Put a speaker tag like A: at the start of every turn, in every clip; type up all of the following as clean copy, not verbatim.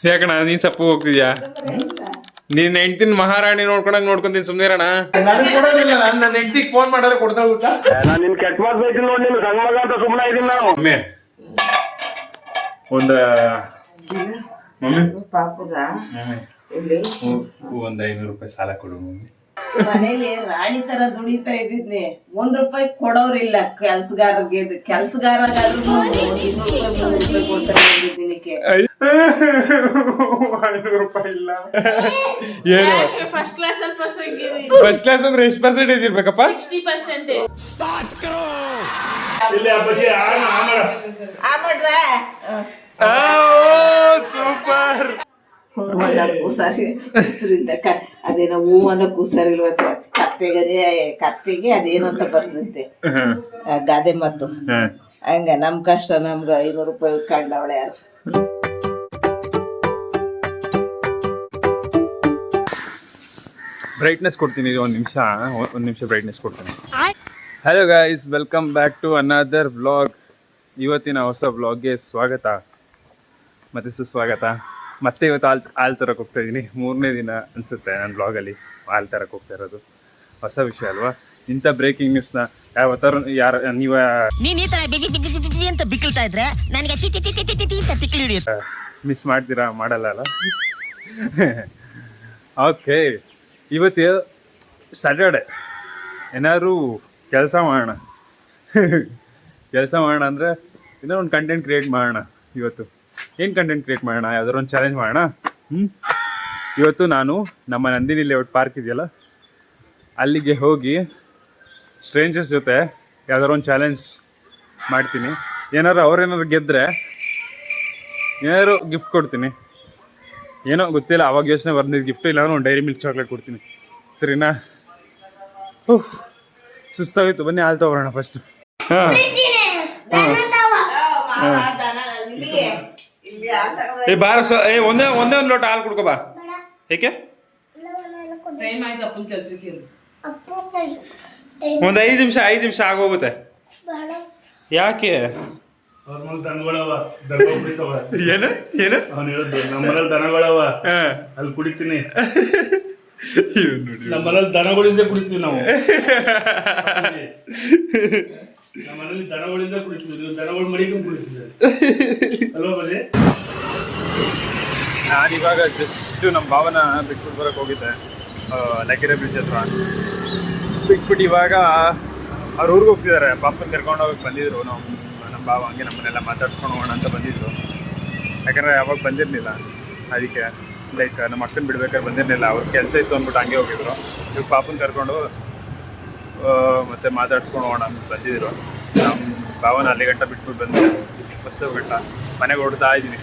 A: ಯಾಕಣ್ಣ ನೀನ್ ಸಪ್ಪು ಹೋಗ್ತಿದ್ಯಾ? ನೀನ್ ಹೆಂಡ್ತಿನ ಮಹಾರಾಣಿ ನೋಡ್ಕೊಂಡಂಗ್ ನೋಡ್ಕೊಂತೀನಿ ಸುಮ್ನಿರಣ. ನನಗೆ ಕೊಡೋದಿಲ್ಲ, ನಾನು ನನ್ನ ಹೆಂಡ್ತಿಗೆ ಫೋನ್ ಮಾಡಿದ್ರೆ ಕೊಡ್ತಾ ಗೊತ್ತಾ?
B: ನಾನು ನಿನ್ ಕೆಟ್ಟ ಮಾತು ಬೈತೀನಿ ನೋಡಿ, ನಿನ್ ಸಣ್ಣ ಮಗ ಅಂತ ಸುಮ್ಮನೆ ಇದೀನಿ ನಾನು.
A: ಮಮ್ಮಿ ಮಮ್ಮಿ
C: ಪಾಪುಗ ಇಲ್ಲಿ
A: ಒಂದ್ 500 ರೂಪಾಯಿ ಸಾಲ ಕೊಡು ಮಮ್ಮಿ.
C: ಮನೇಲಿ ರಾಣಿ ತರ ದುಡಿತಾ ಇದ್ದೀನಿ, 1 ರೂಪಾಯಿ ಕೊಡೋರಿಲ್ಲ ಕೆಲ್ಸಗಾರರಿಗೆ. ಕೆಲ್ಸಗಾರಾದ್ರೂ 200 ರೂಪಾಯಿ ಕೊಡ್ತಾರೆ ದಿನಕ್ಕೆ.
A: 500 ರೂಪಾಯಿ ಇಲ್ಲ. ಏನು ಫಸ್ಟ್ ಕ್ಲಾಸ್ ಅಂದ್ರೆ ಎಷ್ಟು ಪರ್ಸೆಂಟೇಜ್ ಇರ್ಬೇಕಪ್ಪ?
D: 60%.
A: ಸೂಪರ್.
C: ಕೂಸಾರಿ ಹೆಸರಿಂದ ಅದೇನೋ ಹೂ ಅನ್ನೋ ಕೂಸಾರಿಲ್ವಂತೆ. ಕತ್ತೆಗೆ ಅದೇನಂತ ಬರ್ತೈತೆ ಗಾದೆ ಮದ್ದು. ಹಂಗ ನಮ್ ಕಷ್ಟ ನಮ್ಗ 500 ರೂಪಾಯಿ ಕಂಡವಳೆ ಯಾರು.
A: ಬ್ರೈಟ್ನೆಸ್ ಕೊಡ್ತೀನಿ, ಒಂದು ನಿಮಿಷ ಬ್ರೈಟ್ನೆಸ್ ಕೊಡ್ತೀನಿ. Hello guys, welcome back to another vlog. ಇವತ್ತಿನ ಹೊಸ ವ್ಲಾಗ್ಗೆ ಸ್ವಾಗತ ಮತ್ತು ಸುಸ್ವಾಗತ. ಮತ್ತೆ ಇವತ್ತು ಹಾಲು ತರಕ್ಕೆ ಹೋಗ್ತಾ ಇದ್ದೀನಿ. 3ನೇ ದಿನ ಅನಿಸುತ್ತೆ ನಾನು ವ್ಲಾಗಲ್ಲಿ ಹಾಲು ತರಕ್ಕೆ ಹೋಗ್ತಾ ಇರೋದು. ಹೊಸ ವಿಷಯ ಅಲ್ವಾ? ಇಂಥ ಬ್ರೇಕಿಂಗ್ ನ್ಯೂಸ್ನ ಯಾವತ್ತಾರು ನೀವು
E: ಅಂತ ಬಿಕ್ಕಳ್ತಾ ಇದ್ರೆ ನನಗೆ
A: ಮಿಸ್ ಮಾಡ್ತೀರಾ? ಮಾಡಲ್ಲ ಅಲ್ಲ. ಓಕೆ, ಇವತ್ತು ಸ್ಯಾಟರ್ಡೆ. ಏನಾದ್ರು ಕೆಲಸ ಮಾಡೋಣ ಅಂದರೆ ಇನ್ನೂ ಒಂದು ಕಂಟೆಂಟ್ ಕ್ರಿಯೇಟ್ ಮಾಡೋಣ. ಇವತ್ತು ಏನು ಕಂಟೆಂಟ್ ಕ್ರಿಯೇಟ್ ಮಾಡೋಣ? ಯಾವ್ದಾದ್ರು ಒಂದು ಚಾಲೆಂಜ್ ಮಾಡೋಣ. ಇವತ್ತು ನಾನು ನಮ್ಮ ನಂದಿನಿ ಲೇಔಟ್ ಪಾರ್ಕ್ ಇದೆಯಲ್ಲ, ಅಲ್ಲಿಗೆ ಹೋಗಿ ಸ್ಟ್ರೇಂಜರ್ಸ್ ಜೊತೆ ಯಾವ್ದಾದ್ರು ಒಂದು ಚಾಲೆಂಜ್ ಮಾಡ್ತೀನಿ. ಅವ್ರೇನಾದ್ರು ಗೆದ್ದರೆ ಏನಾದ್ರು ಗಿಫ್ಟ್ ಕೊಡ್ತೀನಿ. ಏನೋ ಗೊತ್ತಿಲ್ಲ, ಅವಾಗ ಯೋಚನೆ ಬರ್ದಿದ್ದು ಗಿಫ್ಟು, ಇಲ್ಲ ಒಂದು ಡೈರಿ ಮಿಲ್ಕ್ ಚಾಕ್ಲೇಟ್ ಕೊಡ್ತೀನಿ. ಸರಿನಾ? ಸುಸ್ತಾಗಿತ್ತು, ಬನ್ನಿ ಹಾಲು ತಗೊಳ್ಳೋಣ ಫಸ್ಟ್. ಒಂದೇ ಒಂದು ಲೋಟ ಹಾಲು ಕುಡ್ಕೊ ಬಾ. ಏಕೆ? ಒಂದು 5 ನಿಮಿಷ ಆಗೋಗುತ್ತೆ. ಯಾಕೆ? ಏನು
B: ನಮ್ಮನೇಲಿ ದನಗಳವ, ಅಲ್ಲಿ ಕುಡಿತೀನಿ. ನಮ್ಮನೇಲಿ ದನಗಳಿಂದ ಕುಡಿತೀವಿ ನಾವು. ನಮ್ಮನೇಲಿ ದನಗಳಿಂದ ಕುಡಿತೀವಿ, ನೀವು ದನಗಳು ಮಡಿಕೊಂಡು ಕುಡಿತೀವಿ ಅಲ್ವಾ ಬಜೆ?
A: ನಾನಿವಾಗ ಜಸ್ಟ್ ನಮ್ಮ ಭಾವನ ಬಿಟ್ಬಿಟ್ಟು ಬರೋಕ್ಕೆ ಹೋಗಿದ್ದೆ, ಲಕ್ಕಿರೆ ಬ್ರಿಡ್ಜ್ ಹತ್ರ. ಬಿಟ್ಬಿಟ್ಟು ಇವಾಗ ಅವ್ರ ಊರಿಗೆ ಹೋಗ್ತಿದ್ದಾರೆ. ಪಾಪನ ಕರ್ಕೊಂಡು ಹೋಗಕ್ಕೆ ಬಂದಿದ್ರು. ನಮ್ಮ ಭಾವ ಹಂಗೆ ನಮ್ಮನ್ನೆಲ್ಲ ಮಾತಾಡ್ಸ್ಕೊಂಡು ಹೋಗೋಣ ಅಂತ ಬಂದಿದ್ರು. ಯಾಕಂದರೆ ಯಾವಾಗ ಬಂದಿರಲಿಲ್ಲ, ಅದಕ್ಕೆ ಲೈಕ್ ನಮ್ಮ ಅಕ್ಕನ ಬಿಡ್ಬೇಕಾದ್ರೆ ಬಂದಿರಲಿಲ್ಲ. ಅವ್ರ ಕೆಲಸ ಇತ್ತು ಅಂದ್ಬಿಟ್ಟು ಹಂಗೆ ಹೋಗಿದ್ರು. ಇವಾಗ ಪಾಪನ ಕರ್ಕೊಂಡು ಮತ್ತೆ ಮಾತಾಡ್ಸ್ಕೊಂಡು ಹೋಗೋಣ ಅಂತ ಬಂದಿದ್ರು. ನಮ್ಮ ಭಾವನ ಅಲ್ಲಿ ಗಂಟ ಬಿಟ್ಬಿಟ್ಟು ಬಂದೆ. ಫಸ್ಟ್ ಬಿಟ್ಟ ಮನೆಗೆ ಹೊಡ್ತಾ ಇದ್ದೀನಿ,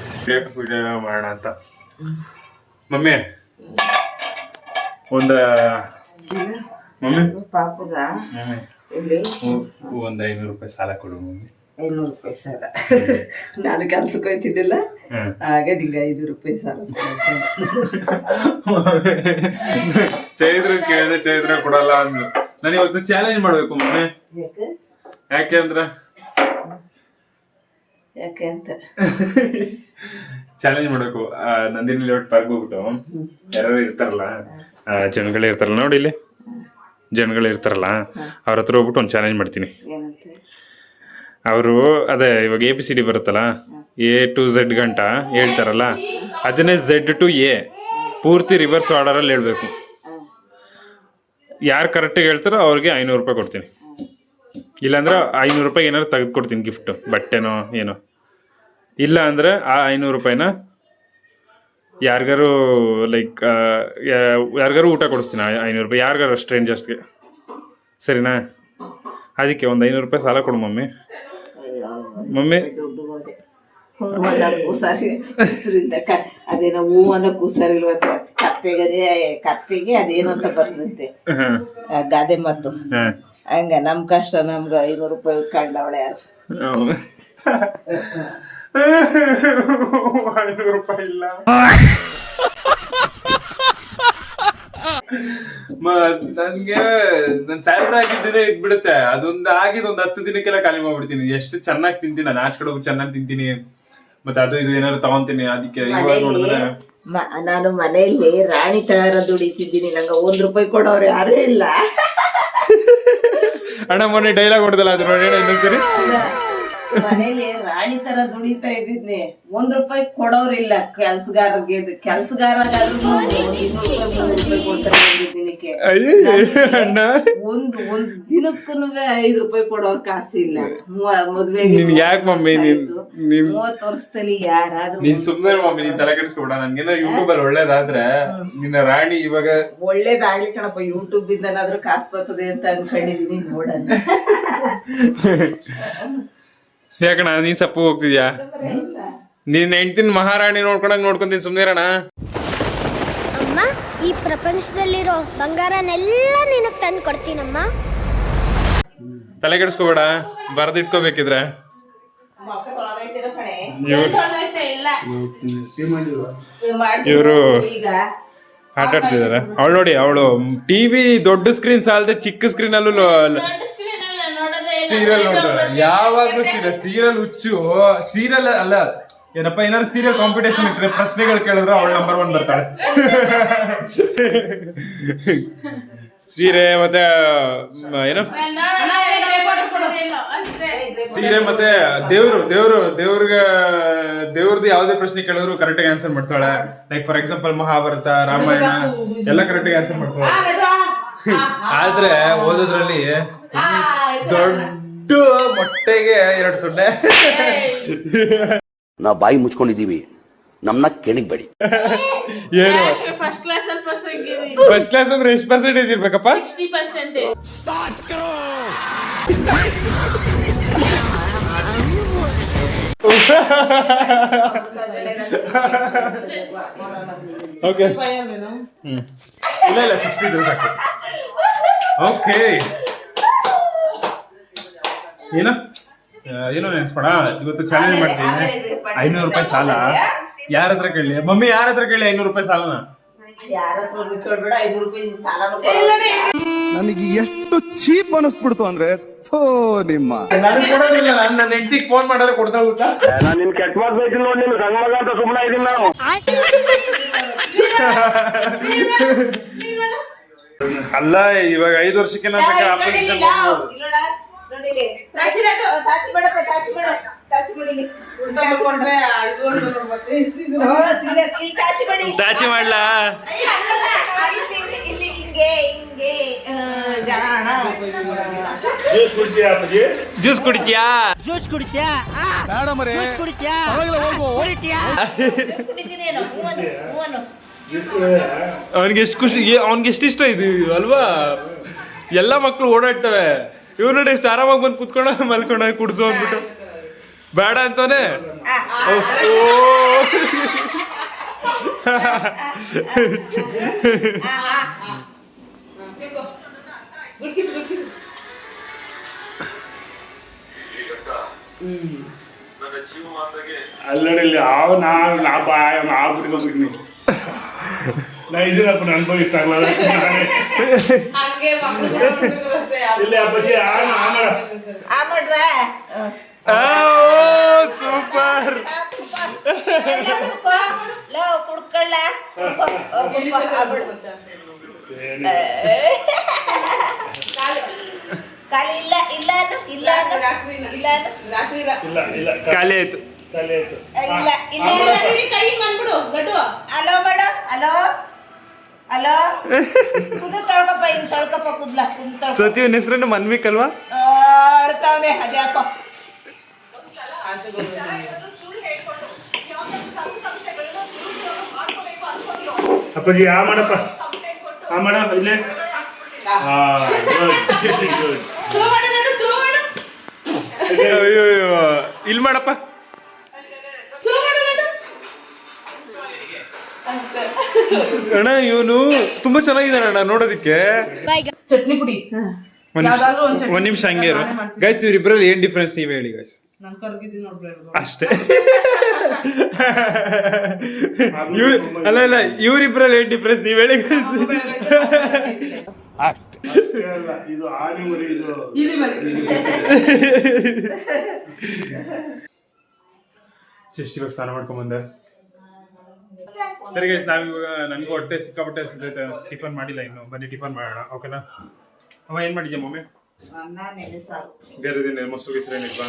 A: ವಿಡಿಯೋ ಮಾಡೋಣ ಅಂತ. ಮಮ್ಮಿ ಒಂದು
C: ಪಾಪುಗ ಇಲ್ಲಿ
A: ಒಂದು 500 ರೂಪಾಯಿ ಸಾಲ ಕೊಡು ಮಮ್ಮಿ.
C: 500 ರೂಪಾಯಿ ಸಾಲ. ನಾನು ಕೆಲ್ಸಕ್ಕೆ ಹೋಯ್ತಿದ್ದಿಲ್ಲ, ಆಗ ನಿಂಗೆ 5 ರೂಪಾಯಿ ಸಾಲ.
A: ಚೈತ್ರ ಕೇಳಿದ್ರೆ ಚೈತ್ರ ಕೊಡಲ್ಲ ಅಂದ್ರು. ನಾನು ಇವತ್ತು ಚಾಲೆಂಜ್ ಮಾಡ್ಬೇಕು ಮಮ್ಮಿ. ಯಾಕೆ ಅಂತ ಚಾಲೆಂಜ್ ಮಾಡ್ಬೇಕು. ನಂದಿನಿ ಲೇಔಟ್ ಪಾರ್ಕ್ ಹೋಗ್ಬಿಟ್ಟು ಯಾರು ಇರ್ತಾರಲ್ಲ, ಜನಗಳಿರ್ತಾರಲ್ಲ ನೋಡಿ, ಇಲ್ಲಿ ಜನಗಳಿರ್ತಾರಲ್ಲ, ಅವ್ರ ಹತ್ರ ಹೋಗ್ಬಿಟ್ಟು ಒಂದು ಚಾಲೆಂಜ್ ಮಾಡ್ತೀನಿ. ಅವರು ಅದೇ ಇವಾಗ ABCD ಬರುತ್ತಲ್ಲ, A to Z ಗಂಟ ಹೇಳ್ತಾರಲ್ಲ, ಅದನ್ನೇ Z to A ಪೂರ್ತಿ ರಿವರ್ಸ್ ಆರ್ಡರಲ್ಲಿ ಹೇಳ್ಬೇಕು. ಯಾರು ಕರೆಕ್ಟಾಗಿ ಹೇಳ್ತಾರೋ ಅವ್ರಿಗೆ 500 ರೂಪಾಯಿ ಕೊಡ್ತೀನಿ. ಇಲ್ಲಾಂದ್ರೆ 500 ರೂಪಾಯಿ ಏನಾದ್ರು ತೆಗೆದು ಕೊಡ್ತೀನಿ, ಗಿಫ್ಟು, ಬಟ್ಟೆನೋ ಏನೋ. ಇಲ್ಲ ಅಂದರೆ ಆ 500 ರೂಪಾಯಿನ ಯಾರಿಗಾರು ಲೈಕ್ ಯಾರಿಗಾರು ಊಟ ಕೊಡಿಸ್ತೀನಿ. 500 ರೂಪಾಯಿ ಯಾರಿಗಾರು ಸ್ಟ್ರೇಂಜರ್ಸ್ಗೆ. ಸರಿನಾ? ಅದಕ್ಕೆ ಒಂದು 500 ರೂಪಾಯಿ ಸಾಲ ಕೊಡು ಮಮ್ಮಿ. ಮಮ್ಮಿ
C: ಕೂಸಾರಿ ಹೆಸರಿಂದ ಅದೇನೋ ಹೂ ಅನ್ನೋ ಕೂಸಾರಿಲ್ವಂತೆ. ಕತ್ತೆಗೆ ಅದೇನಂತ ಬರ್ತೈತೆ ಗಾದೆ ಮದ್ದು. ಹಂಗ ನಮ್ ಕಷ್ಟ ನಮ್ಗ 500 ರೂಪಾಯಿ ಕಂಡವಳೆ ಯಾರು.
A: 500 ರೂಪಾಯಿ ಇಲ್ಲ. ನನ್ಗೆ ನನ್ ಸ್ಯಾಲ್ರಿ ಆಗಿದ್ದೇ ಇದ್ಬಿಡುತ್ತೆ. ಅದೊಂದು ಆಗಿದ್ ಒಂದು 10 ದಿನಕ್ಕೆಲ್ಲ ಖಾಲಿ ಮಾಡ್ಬಿಡ್ತೀನಿ. ಎಷ್ಟು ಚೆನ್ನಾಗಿ ತಿಂತೀನಿ ನಾನು. ಆಚೆ ಕಡೆ ಚೆನ್ನಾಗಿ ತಿಂತೀನಿ, ಮತ್ತೆ ಅದು ಇದು ಏನಾದ್ರು ತಗೊಂತೀನಿ, ಅದಕ್ಕೆ ಇವಾಗ ನೋಡಿದ್ರೆ
C: ನಾನು ಮನೆಯಲ್ಲಿ ರಾಣಿ ತರ ದುಡಿತಿದ್ದೀನಿ, ನಂಗೆ 1 ರೂಪಾಯಿ ಕೊಡೋರು ಯಾರು ಇಲ್ಲ.
A: ಅಣ್ಣ ಮೊನ್ನೆ ಡೈಲಾಗ್ ಹೊಡೆದಲ್ಲ, ಅದು ನೋಡಿ ಇನ್ನೊಂದ್ಸರಿ.
C: ಮನೇಲಿ ರಾಣಿ ತರ ದುಡಿತಾ ಇದ್ದೀನಿ, 1 ರೂಪಾಯಿ ಕೊಡೋರಿಲ್ಲ. ಕೆಲ್ಸಗಾರಾದ್ರೂ 200 ರೂಪಾಯಿ ಕೊಡ್ತಾರೆ ದಿನಕ್ಕೆ. ಒಂದು ದಿನಕ್ಕೂ 5 ರೂಪಾಯಿ ಕೊಡೋರ್ ಕಾಸಿಲ್ಲ. ಮದ್ವೆಗೆ
A: ಯಾಕೆ ಮಮ್ಮಿ
C: 30 ವರ್ಷದಲ್ಲಿ ಯಾರಾದ್ರೂ
A: ನೀನ್ ಸುಮ್ನೆ ಮಮ್ಮಿ, ನೀನ್ ತಲೆ ಕೆಡಿಸ್ಕೊಬೇಡ. ನನ್ಗೇನೋ ಯೂಟ್ಯೂಬ್ ಅಲ್ಲಿ ಒಳ್ಳೇದಾದ್ರೆ ನಿನ್ನ ರಾಣಿ ಇವಾಗ
C: ಒಳ್ಳೇದಾಗ್ಲಿ ಕಣಪ್ಪ. ಯೂಟ್ಯೂಬ್ ಇಂದನಾದ್ರೂ ಕಾಸು ಬರ್ತದೆ ಅಂತ ಅನ್ಕೊಂಡಿದೀನಿ, ನೋಡೋಣ.
A: ಯಾಕಣ್ಣ ನೀನ್ ಸಪ್ಪು ಹೋಗ್ತಿದ್ಯಾ? ನೀನ್ ಹೆಂಡ್ತಿನ ಮಹಾರಾಣಿ ನೋಡ್ಕೊಂತೀನಿ, ಸುಮ್ನೆ ಇರೋಣ.
D: ಅಮ್ಮ, ಈ ಪ್ರಪಂಚದಲ್ಲಿರೋ ಬಂಗಾರನೆಲ್ಲ ನಿನಗ್ ತಂದು ಕೊಡ್ತೀನಮ್ಮ.
A: ತಲೆ ಕೆಡಿಸ್ಕೋಬೇಡ, ಬರ್ದಿಟ್ಕೋಬೇಕಿದ್ರೆ. ಇವರು ಆಟ ಆಡ್ತಿದಾರೆ. ಅವಳು ನೋಡಿ, ಅವಳು ಟಿವಿ ದೊಡ್ಡ ಸ್ಕ್ರೀನ್ ಸಾಲದೆ ಚಿಕ್ಕ ಸ್ಕ್ರೀನ್ ಅಲ್ಲೂ ಸೀರಿಯಲ್ ನೋಡ್ತಾಳೆ. ಯಾವಾಗ್ಲೂ ಸೀರಿಯಲ್ ಹುಚ್ಚು. ಸೀರಿಯಲ್ ಅಲ್ಲ ಏನಪ್ಪ, ಏನಾದ್ರು ಸೀರಿಯಲ್ ಕಾಂಪಿಟೇಷನ್ ಇಟ್ಟರೆ ಪ್ರಶ್ನೆಗಳು ಕೇಳಿದ್ರೆ ಅವಳು ನಂಬರ್ 1 ಬರ್ತಾಳೆ. ಸೀರೆ ಮತ್ತೆ ಏನು ಸೀರೆ ಮತ್ತೆ ದೇವ್ರದ್ದು ಯಾವುದೇ ಪ್ರಶ್ನೆ ಕೇಳಿದ್ರು ಕರೆಕ್ಟ್ ಆಗಿ ಆನ್ಸರ್ ಮಾಡ್ತಾಳೆ. Like for example Mahabharata, Ramayana ಎಲ್ಲ ಕರೆಕ್ಟ್ ಆಗಿ ಆನ್ಸರ್ ಮಾಡ್ತಾಳೆ. ಆದ್ರೆ ಓದೋದ್ರಲ್ಲಿ ದೊಡ್ಡ ಮೊಟ್ಟೆಗೆ 2 0.
F: ನಾವು ಬಾಯಿ ಮುಚ್ಕೊಂಡಿದೀವಿ, ನಮ್ನ ಕೆಣಿಗ್ಬೇಡಿ.
A: ಏನು
G: ಫಸ್ಟ್ ಕ್ಲಾಸ್
A: ಅಂದ್ರೆ ಎಷ್ಟು ಪರ್ಸೆಂಟೇಜ್ ಇರ್ಬೇಕಪ್ಪ?
G: 60%.
A: ಓಕೆ, ಇಲ್ಲ 60 ಸಾಕು. ಓಕೆ, ಏನೋ ನೆನ್ಸ್ಕೊಡ. ಇವತ್ತು ಚಾಲೆಂಜ್ ಮಾಡ್ತೀನಿ. 500 ರೂಪಾಯಿ ಸಾಲ ಯಾರ ಹತ್ರ ಕೇಳಿ ಮಮ್ಮಿ? ಯಾರ ಹತ್ರ ಕೇಳಿ 500 ರೂಪಾಯಿ ಸಾಲನ?
H: ನನಗೆ ಎಷ್ಟು ಚೀಪ್ ಅನಿಸ್ಬಿಡ್ತು ಅಂದ್ರೆ ನಿಮ್ಮ
A: ನನಗೆ ಕೊಡೋದಿಲ್ಲ. ನನ್ನ ಹೆಂಡತಿಗೆ ಫೋನ್ ಮಾಡಿದ್ರೆ ಕೊಡ್ತಾ ಗೊತ್ತಾ?
B: ನಾನು ನಿನ್ ಕೆಟ್ಟ ಮಾತು ಬೈತೀನಿ ನೋಡಿ, ನಿನ್ ಸಣ್ಣ ಮಗ ಅಂತ ಸುಮ್ಮನೆ ಇದೀನಿ ನಾನು.
A: ಅಲ್ಲ, ಇವಾಗ 5 ವರ್ಷಕ್ಕೆ ಆಪೋಸಿಷನ್ ದಾಚಿ ಮಾಡ್ಲಾ? ಜ್ಯೂಸ್ ಕುಡಿತೀಯಾ? ಅವನಿಗೆ ಎಷ್ಟು ಖುಷಿ, ಅವ್ನಿಗೆ ಎಷ್ಟು ಇಷ್ಟ ಇದು ಅಲ್ವಾ? ಎಲ್ಲ ಮಕ್ಳು ಓಡಾಡ್ತವೆ. ಇವ್ ನೋಡಿ ಎಷ್ಟು ಆರಾಮಾಗಿ ಬಂದು ಕುತ್ಕೊಂಡ ಮಲ್ಕೊಂಡ ಕುಡ್ಸು ಅಂದ್ಬಿಟ್ಟು ಬೇಡ ಅಂತಾನೆ.
B: ಅಲ್ಲಡಿ ಬಿಟ್ಕೊಂಡ್ಬಿಡ್ತೀನಿ. ನಾ ಇದೀನಪ್ಪ, ನನ್ಗೂ ಇಷ್ಟ ಆಗಲ್ಲ. ಇಲ್ಲ ಅಪ್ಪಾಜಿ,
A: ಸೂಪರ್. ಖಾಲಿ ಆಯ್ತು. ಸತಿಯನ್ ಹೆಸರನ್ನು ಮನ್ವಿಕ್ ಅಲ್ವಾ?
B: ಅಪ್ಪಾಜಿ ಆ ಮಾಡಪ್ಪ, ಆ ಮಾಡ ಇಲ್ಲೇ.
A: ಅಯ್ಯೋ ಇಲ್ಲಿ ಮಾಡಪ್ಪ. ಅಣ್ಣ ಇವನು ತುಂಬಾ ಚೆನ್ನಾಗಿದ್ದಾನೆ ಅಣ್ಣ ನೋಡೋದಿಕ್ಕೆ.
G: ಚಟ್ನಿ ಪುಡಿ
A: ಒಂದ್ ನಿಮಿಷ ಹಂಗೆ ಇರು ಗೈಸ್. ಇವ್ರಿಬ್ರಲ್ಲಿ ಏನ್ ಡಿಫ್ರೆನ್ಸ್ ನೀವ್ ಹೇಳಿ ಗೈಸ್? ಅಷ್ಟೇ. ಅಲ್ಲ ಇವ್ರಿಬ್ರಲ್ಲಿ ಏನ್ ಡಿಫ್ರೆನ್ಸ್ ನೀವ್ ಹೇಳಿ?
B: ಇದು ಆನೆ ಮರಿ, ಇದು
A: ಜಸ್ಟ್ ಇವಾಗ ಸ್ನಾನ ಮಾಡ್ಕೊಂಬಂದೆ. ಸರಿ ಗೈಸ್, ನಾವಿವಾಗ ನನಗೂ ಹೊಟ್ಟೆ ಸಿಕ್ಕಾಪಟ್ಟೆ ಸಿಗ್ತೈತೆ. ಟಿಫನ್ ಮಾಡಿಲ್ಲ ಇನ್ನು, ಬನ್ನಿ ಟಿಫನ್ ಮಾಡೋಣ. ಓಕೆನಾ? ಅಮ್ಮ ಏನು ಮಾಡಿದ್ಯಾ ಮಮ್ಮಿ?
C: ಅನ್ನ ನೆನೆ ಸಾರು,
A: ಬೇರೆದೇನೆ ಮೊಸರು ಗಿಸ್ರು ಏನಿಲ್ವಾ?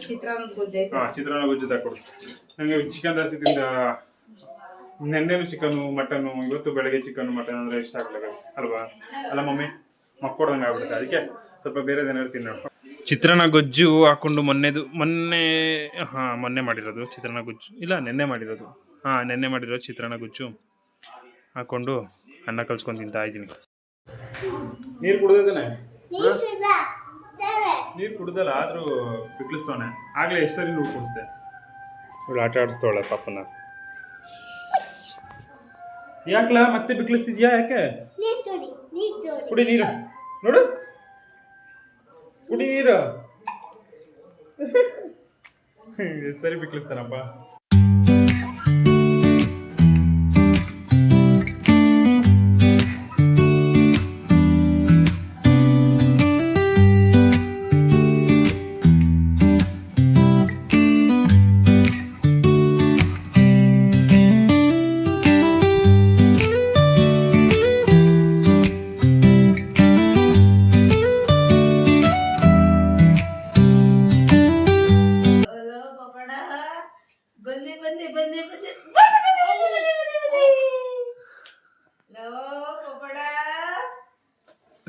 C: ಚಿತ್ರಾನ್ನ ಗೊಜ್ಜು ಐತೆ.
A: ಹಾಂ, ಚಿತ್ರಾನ್ನ ಗೊಜ್ಜು ತಗೊಡು. ನನಗೆ ಚಿಕನ್ ಜಾಸ್ತಿ ತಿಂದ, ನೆನ್ನೆನೂ ಚಿಕನು ಮಟನ್ನು, ಇವತ್ತು ಬೆಳಗ್ಗೆ ಚಿಕನ್ ಮಟನ್ ಅಂದರೆ ಇಷ್ಟ ಆಗಲ್ಲ ಗೈಸ್, ಅಲ್ವಾ? ಅಲ್ಲ ಮಮ್ಮಿ, ಮಕ್ಕೊಡ್ದಂಗೆ ಆಗ್ಬಿಡುತ್ತೆ. ಅದಕ್ಕೆ ಸ್ವಲ್ಪ ಬೇರೆದೇನಾದ್ರು ತಿನ್ನೋಣ. ಚಿತ್ರಾನ್ನ ಗೊಜ್ಜು ಹಾಕ್ಕೊಂಡು ಮೊನ್ನೆ ಮಾಡಿರೋದು ಚಿತ್ರಾನ್ನ ಗೊಜ್ಜು, ಇಲ್ಲ ನೆನ್ನೆ ಮಾಡಿರೋದು. ನೆನ್ನೆ ಮಾಡಿರೋದು ಚಿತ್ರಾನ್ನ ಗೊಜ್ಜು ಹಾಕ್ಕೊಂಡು ಅನ್ನ ಕಲ್ಸ್ಕೊಂಡು ತಿಂತಾ ಇದ್ದೀನಿ. ನೀರು ಕುಡ್ದಾನೆ, ನೀರು ಕುಡ್ದಲ್ಲ, ಆದರೂ ಬಿಕ್ಲಿಸ್ತವನೆ. ಆಗಲೇ ಎಷ್ಟು ಸರಿ ನೀರು ಕುಡಿಸ್ದೆ. ಇವಳು ಆಟ ಆಡಿಸ್ತವಳೆ ಪಾಪನ. ಯಾಕಲ ಮತ್ತೆ ಬಿಕ್ಲಿಸ್ತಿದ್ಯಾ? ಯಾಕೆ? ಕುಡಿ ನೀರು, ನೋಡು, ಕುಡಿ ನೀರು. ಸರಿ ಬಿಕ್ಲಿಸ್ತಾನಪ್ಪ.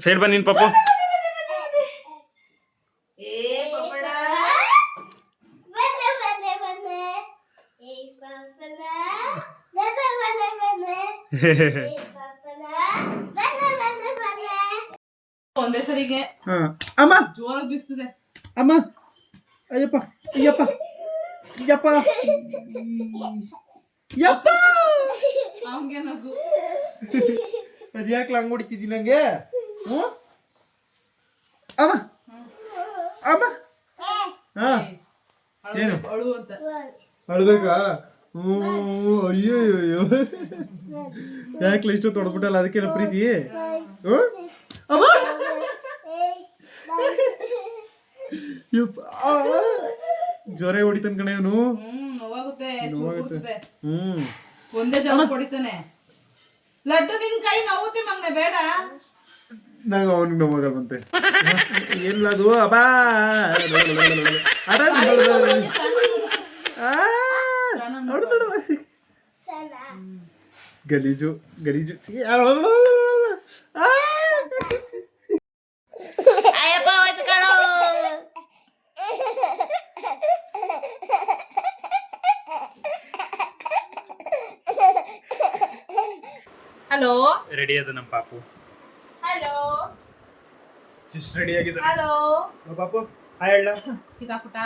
A: ಸೈಡ್ ಬನ್ನಿ ಪಾಪ.
G: ಒಂದೇ ಸರಿಗೆ
A: ಅಮ್ಮ
G: ಜೋರಾಗಿ ಬೀಸ್ತದೆ.
A: ಅಮ್ಮ, ಅಯ್ಯಪ್ಪ ಅಯ್ಯಪ್ಪ ಅಯ್ಯಪ್ಪ ಯಪ್ಪ.
G: ಅವನ್ಗೆ ನಗು.
A: ಅದ್ಯಾಕ್ಲ ಹಂಗ್ ಹೊಡಿತಿದ್ದಿ ನಂಗೆ? ಅಮ್ಮ ಅಮ್ಮ. ಹಾ, ಏನು
G: ಅಳು ಅಂತ
A: ಅಳ್ಬೇಕಾ? ಅಯ್ಯೋ ಅಯ್ಯೋ, ಯಾಕ್ಲ ಇಷ್ಟು ತೊಡ್ಬಿಟ್ಟಲ್ಲ, ಅದಕ್ಕೇನ ಪ್ರೀತಿ? ಜ್ವರ ಹೊಡಿತಾನ ಕಣ ಇವನು.
G: ನೋವಾಗುತ್ತೆ. ಒಂದೇ ಜನ ಹೊಡಿತಾನೆ. ಲಡ್ಡು ನಿನ್ ಕೈ ನೋವುತ್ತೆ ಮಗನೆ, ಬೇಡ.
A: ನಂಗೆ ಅವನಿಗೆ ನೋವಾಗ ಬಂತೆ. ಎಲ್ಲದು ಅಬಾ ಗಲೀಜು ಗಲೀಜು.
G: ಹಲೋ,
A: ರೆಡಿ ಅದ ನಮ್ಮ ಪಾಪು.
G: ಹಲೋ,
A: ಜಸ್ಟ್ ರೆಡಿ ಆಗಿದೆ.
G: ಹಲೋ
A: ಪಾಪು, ಹಾಯ್ ಹೇಳ.
G: ಕಿತಾಪುಟ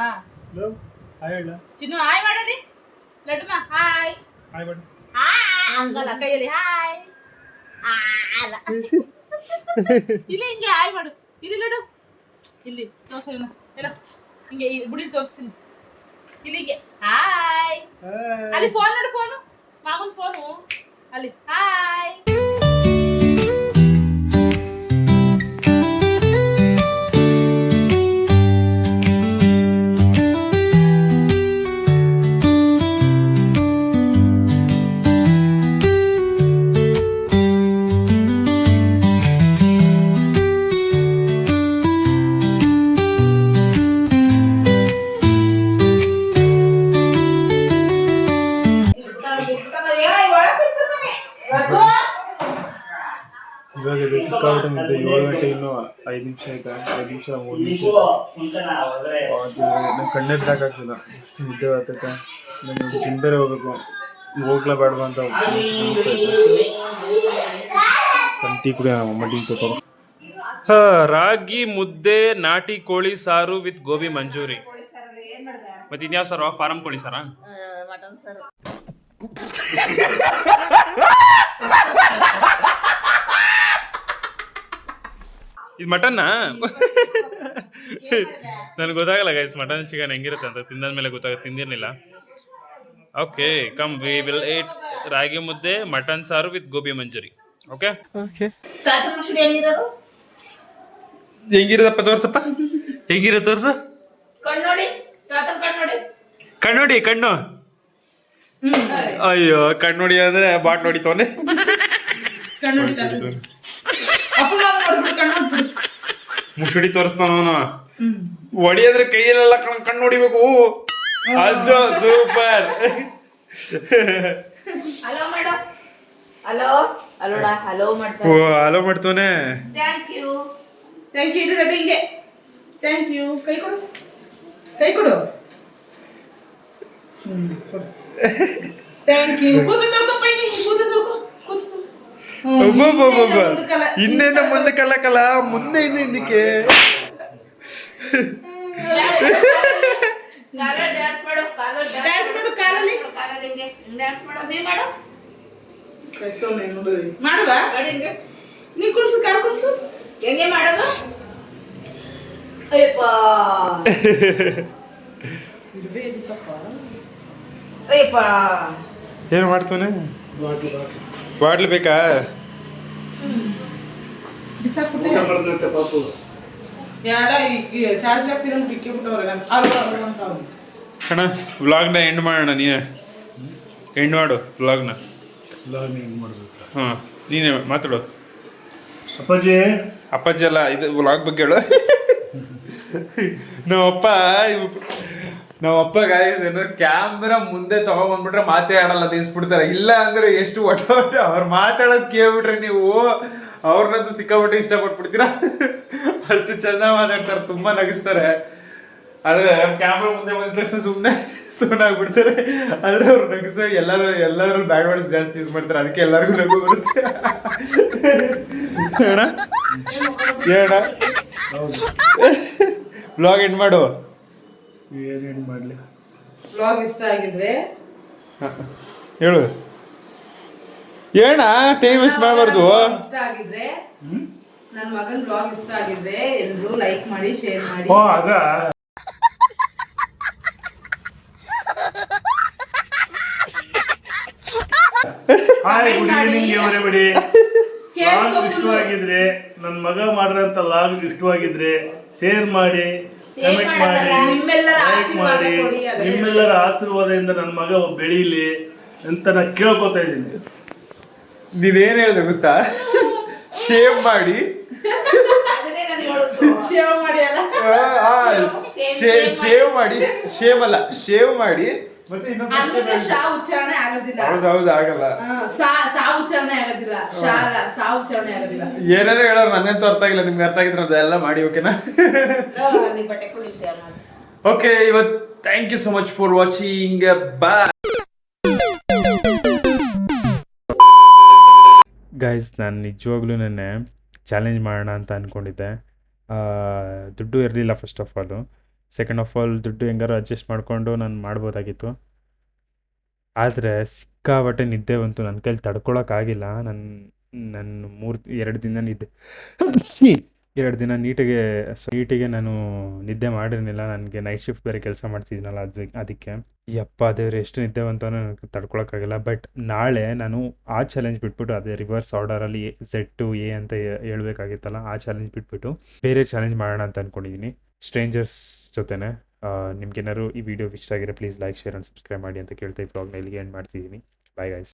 A: ಹಾಯ್ ಹೇಳ.
G: ಚಿನ್ನು ಹಾಯ್ ಮಾಡೋದಿ. ಲಡ್ಡುಮ ಹಾಯ್.
A: ಹಾಯ್ ಮಾಡು.
G: ಹಂಗಲ್ಲ, ಕೈಯಲ್ಲಿ ಹಾಯ್. ಇಲ್ಲಿ ಹಿಂಗೆ ಹಾಯ್ ಮಾಡು. ಇಲ್ಲಿ ಲಡ್ಡು, ಇಲ್ಲಿ ತೋರ್ಸೋಣ. ಎಲ್ಲ ಹಿಂಗೆ ಬುಡಿ ತೋರಿಸ್ತೀನಿ. ಇಲ್ಲಿಗೆ ಹಾಯ್. ಅಲ್ಲಿ ಫೋನ್ ನೋಡು, ಫೋನು, ಮಾಮೂನ್ ಫೋನು. ಅಲ್ಲಿ ಹಾಯ್.
A: ಇವಾಗ ಸಿಕ್ಕಾಬಿಟ್ಟೆ ನಿಂತು 7 ಗಂಟೆ ಇನ್ನೂ 5 ನಿಮಿಷ ಆಯ್ತಾ? 5 ನಿಮಿಷ 3 ನಿಮಿಷ. ನಂಗೆ ಕಣ್ಣೇ ಬಿಡೋಕ್ಕಾಗ್ತಿಲ್ಲ, ಅಷ್ಟು ನಿದ್ದೆ ಆಗ್ತೈತೆ. ನನಗೆ ಜಿಮ್ ಬೇರೆ ಹೋಗ್ಬೇಕು, ಹೋಗ್ಲಾ ಬೇಡವಾ ಅಂತ ಟೀ ಕುಡಿಯೋಣ. ಅಮ್ಮ ಟೀ ಕೊಟ್ಟರು. ರಾಗಿ ಮುದ್ದೆ, ನಾಟಿ ಕೋಳಿ ಸಾರು ವಿತ್ ಗೋಬಿ ಮಂಚೂರಿ. ಮತ್ತೆ ಇನ್ಯಾವ ಸಾರು? ಫಾರಂ ಕೋಳಿ ಸಾರಾ?
C: ಮಟನ್ ಸಾರು.
A: ಇದು ಮಟನ್ನಾ? ನನಗೆ ಗೊತ್ತಾಗಲ್ಲ ಗೈಸ್, ಮಟನ್ ಚಿಕನ್ ಹೆಂಗಿರುತ್ತೆ ಅಂತ. ತಿಂದಾದ್ಮೇಲೆ ಗೊತ್ತಾಗುತ್ತೆ, ತಿಂದಿರಲಿಲ್ಲ. Okay, come we will eat ragi mudde, mutton saaru with gobi manchurian. Okay okay. ಹೆಂಗಿರೋದಪ್ಪ? ತೋರ್ಸಪ್ಪ, ಹೆಂಗಿರೋ ತೋರ್ಸು.
G: ಕಣ್ಣು ನೋಡಿ, ತಾತನ ಕಣ್ಣು ನೋಡಿ.
A: ಕಣ್ಣು ನೋಡಿ, ಕಣ್ಣು ಅಯ್ಯೋ ಕಣ್ಣುಡಿ ಅಂದ್ರೆ ಬಾಟ್ ನೋಡಿತವನೆ.
G: ಕಣ್ಣು
A: ಮುಸುಡಿ ತೋರಿಸ್ತಾನ ಅವನು. ಹೊಡಿಯೋದ್ರೆ ಕೈಯಲ್ಲೆಲ್ಲ ಕಣ್ಣು ಹೊಡಿಬೇಕು. ಅದು ಸೂಪರ್.
C: ಹಲೋ ಮೇಡಮ್, ಹಲೋ ಅಲೋಡ, ಹಲೋ ಮಾಡ್ತಾ.
A: ಓ ಹಲೋ ಮಾಡ್ತಾನೆ.
C: ಥ್ಯಾಂಕ್ ಯು
G: ಇದು ರೆಡಿ ಹಿಂಗೆ. Thank you. ಕೈ ಕೊಡು, ಕೈ ಕೊಡು. Thank you. ಕೂತು ತೊಳ್ಕೊ ಪೈನಿ, ಕೂತು ತೊಳ್ಕೊ, ಕೂತು.
A: ಇನ್ನೇನ ಮುಂದೆ ಕಲ್ಲ ಮುಂದೆ ಇನ್ನಕ್ಕೆ
C: ಡ್ಯಾನ್ಸ್ ಮಾಡು,
G: ಡ್ಯಾನ್ಸ್ ಮಾಡು ಕಾಲಲ್ಲಿ.
C: ಕಾಲಲ್ಲಿ ಹಿಂಗೆ ಡ್ಯಾನ್ಸ್ ಮಾಡು, ನೀ ಮಾಡು.
G: ಮಾಡುವ ನೀ ಕುಡ್ಸು, ಕಾಲು ಕುಡ್ಸು.
C: ಹೆಂಗೆ ಮಾಡೋದು? ಅಯ್ಯಪ್ಪ ಅಯ್ಯಪ್ಪ.
A: ಏನು ಮಾಡ್ತಾನೆ? ಬಾಟ್ಲು ಬೇಕಾ?
B: ಬರ್ತೈತೆ ಪಾಪು.
G: ಯಾರ ಈಗ ಚಾರ್ಜ್ ಹಾಕ್ತೀರ ಅಂತ ಬಿಕ್ಕಿ ಬಿಟ್ಟವ್ರೆ.
A: ಅಣ್ಣ ವ್ಲಾಗ್ನ ಎಂಡ್ ಮಾಡೋಣ. ನೀನೇ ಎಂಡ್ ಮಾಡು ವ್ಲಾಗ್ನ. ಹಾಂ ನೀನೇ ಮಾತಾಡು.
B: ಅಪ್ಪಾಜಿ
A: ಅಪ್ಪಾಜಿ ಅಲ್ಲ, ಇದು ವ್ಲಾಗ್ ಬಗ್ಗೆ ಹೇಳು. ನಮ್ಮಪ್ಪ ಗಾಯ್ಸ್ ಏನೋ ಕ್ಯಾಮ್ರಾ ಮುಂದೆ ತಗೊಂಡ್ಬಂದ್ಬಿಟ್ರೆ ಮಾತೇ ಆಡಲ್ಲ, ನಿಲ್ಸ್ಬಿಡ್ತಾರೆ. ಇಲ್ಲ ಅಂದ್ರೆ ಎಷ್ಟು ಒಟ್ಟ ಅವ್ರು ಮಾತಾಡೋದು ಕೇಳ್ಬಿಟ್ರೆ ನೀವು ಅವ್ರನ್ನಂತೂ ಸಿಕ್ಕಾಬಿಟ್ಟು ಇಷ್ಟಪಟ್ಬಿಡ್ತೀರಾ. ಅಷ್ಟು ಚಂದ ಮಾತಾಡ್ತಾರೆ, ತುಂಬಾ ನಗಿಸ್ತಾರೆ. ಆದ್ರೆ ಕ್ಯಾಮ್ರಾ ಮುಂದೆ ಬಂದ ತಕ್ಷಣ ಸುಮ್ಮನಾಗ್ಬಿಡ್ತಾರೆ. ಆದ್ರೆ ಅವ್ರು ನಗಿಸ್ತಾರೆ. ಎಲ್ಲಾದ್ರೂ ಬ್ಯಾಡ್ ವರ್ಡ್ಸ್ ಜಾಸ್ತಿ ಯೂಸ್ ಮಾಡ್ತಾರೆ, ಅದಕ್ಕೆ ಎಲ್ಲರಿಗೂ ನಗು ಬರುತ್ತೆ. ಹೇಳ ವ್ಲಾಗ್ ಎಂಡ್ ಮಾಡು.
B: ಏನೇನು ಮಾಡಲಿ?
G: ವ್ಲಾಗ್ ಇಷ್ಟ ಆಗಿದ್ರೆ
A: ಹೇಳು. ಏನ ಟೈಮ್ ವೇಸ್ಟ್ ಮಾಡಬಾರ್ದು.
G: ಇಷ್ಟ ಆಗಿದ್ರೆ, ನನ್ನ ಮಗನ್ ಬ್ಲಾಗ್ ಇಷ್ಟ ಆಗಿದ್ರೆ ಎಲ್ರು ಲೈಕ್ ಮಾಡಿ, ಶೇರ್ ಮಾಡಿ.
B: ಓ ಅದ hi, good evening everybody. Vlog ಇಷ್ಟವಾಗಿದ್ರೆ, ನನ್ನ ಮಗ ಮಾಡಿರೋಂಥ ಲಾಗ್ ಇಷ್ಟವಾಗಿದ್ರೆ ಶೇರ್ ಮಾಡಿ, ಕಮೆಂಟ್ ಮಾಡಿ,
G: ನಿಮ್ಮೆಲ್ಲರ
B: ಲೈಕ್
G: ಆಶೀರ್ವಾದ
B: ಮಾಡಿ.
G: ಕೊಡಿ.
B: ನಿಮ್ಮೆಲ್ಲರ ಆಶೀರ್ವಾದದಿಂದ ನನ್ನ ಮಗ ಬೆಳೀಲಿ ಅಂತ ನಾನು ಕೇಳ್ಕೊತಾ ಇದ್ದೀನಿ.
A: ನೀವೇನ್ ಹೇಳ್ದೆ ಗೊತ್ತಾ? ಶೇವ್ ಮಾಡಿ,
C: ಅದನ್ನೇ ನಾನು ಹೇಳೋದು.
G: ಶೇರ್ ಮಾಡಿ ಅಲ್ಲ,
A: ಶೇವ್ ಮಾಡಿ, ಶೇವ್ ಅಲ್ಲ ಶೇವ್ ಮಾಡಿ. ಮತ್ತೆ
G: ಅಂದ್ರೆ ಶಾ ಉಚ್ಚಾರಣೆ ಆಗೋದಿಲ್ಲ.
A: ಹೌದೌದು ಆಗಲ್ಲ.
G: ಸಾ ಉಚ್ಚಾರಣೆ ಆಗೋದಿಲ್ಲ. ಶಾ ಅಲ್ಲ, ಸಾ ಉಚ್ಚಾರಣೆ ಆಗೋದಿಲ್ಲ.
A: ಏನಾದ್ರು ಹೇಳೋರು ನನ್ನಂತೂ ಅರ್ಥ ಆಗಿಲ್ಲ. ನಿಮ್ಗೆ ಅರ್ಥ ಆಗಿದ್ರೆ ಅದೆಲ್ಲ ಮಾಡಿ, ಓಕೆನಾ?
C: ನೀ ಬಟ್ಟೆ ಕುಡಿತೀಯ ಮಾಡಿ.
A: ಓಕೆ, ಇವತ್ತು thank you so much for watching. Bye guys. ನಾನು ನಿಜವಾಗ್ಲೂ ನೆನ್ನೆ ಚಾಲೆಂಜ್ ಮಾಡೋಣ ಅಂತ ಅಂದ್ಕೊಂಡಿದ್ದೆ. ದುಡ್ಡು ಇರಲಿಲ್ಲ first of all. Second of all ದುಡ್ಡು ಹೆಂಗಾರು ಅಡ್ಜಸ್ಟ್ ಮಾಡಿಕೊಂಡು ನಾನು ಮಾಡ್ಬೋದಾಗಿತ್ತು. ಆದರೆ ಸಿಕ್ಕಾಬಟ್ಟೆ ನಿದ್ದೆ ಬಂತು, ನನ್ನ ಕೈಲಿ ತಡ್ಕೊಳಕ್ಕಾಗಿಲ್ಲ. ನಾನು 2 ದಿನ ನೀಟಿಗೆ ನಾನು ನಿದ್ದೆ ಮಾಡಿರಲಿಲ್ಲ. ನನಗೆ ನೈಟ್ ಶಿಫ್ಟ್ ಬೇರೆ ಕೆಲಸ ಮಾಡ್ತಿದ್ದೀನಲ್ಲ, ಅದಕ್ಕೆ ಯಪ್ಪ ದೇವ್ರೆ ಎಷ್ಟು ನಿದ್ದೆ ಬಂತು ನನಗೆ ತಡ್ಕೊಳಕ್ಕಾಗಿಲ್ಲ. ಬಟ್ ನಾಳೆ ನಾನು ಆ ಚಾಲೆಂಜ್ ಬಿಟ್ಬಿಟ್ಟು, ಅದೇ ರಿವರ್ಸ್ ಆರ್ಡರಲ್ಲಿ Z to A ಅಂತ ಹೇಳ್ಬೇಕಾಗಿತ್ತಲ್ಲ, ಆ ಚಾಲೆಂಜ್ ಬಿಟ್ಬಿಟ್ಟು ಬೇರೆ ಚಾಲೆಂಜ್ ಮಾಡೋಣ ಅಂತ ಅಂದ್ಕೊಂಡಿದ್ದೀನಿ, ಸ್ಟ್ರೇಂಜರ್ಸ್ ಜೊತೆನೆ. ನಿಮ್ಗೇನಾದ್ರು ಈ ವಿಡಿಯೋ ಇಷ್ಟ ಆಗಿರೋ please like, share and subscribe ಮಾಡಿ ಅಂತ ಕೇಳ್ತಾ ಈ ವ್ಲಾಗ್ನ ಇಲ್ಲಿಗೆ ಎಂಡ್ ಮಾಡ್ತಿದ್ದೀನಿ. Bye guys.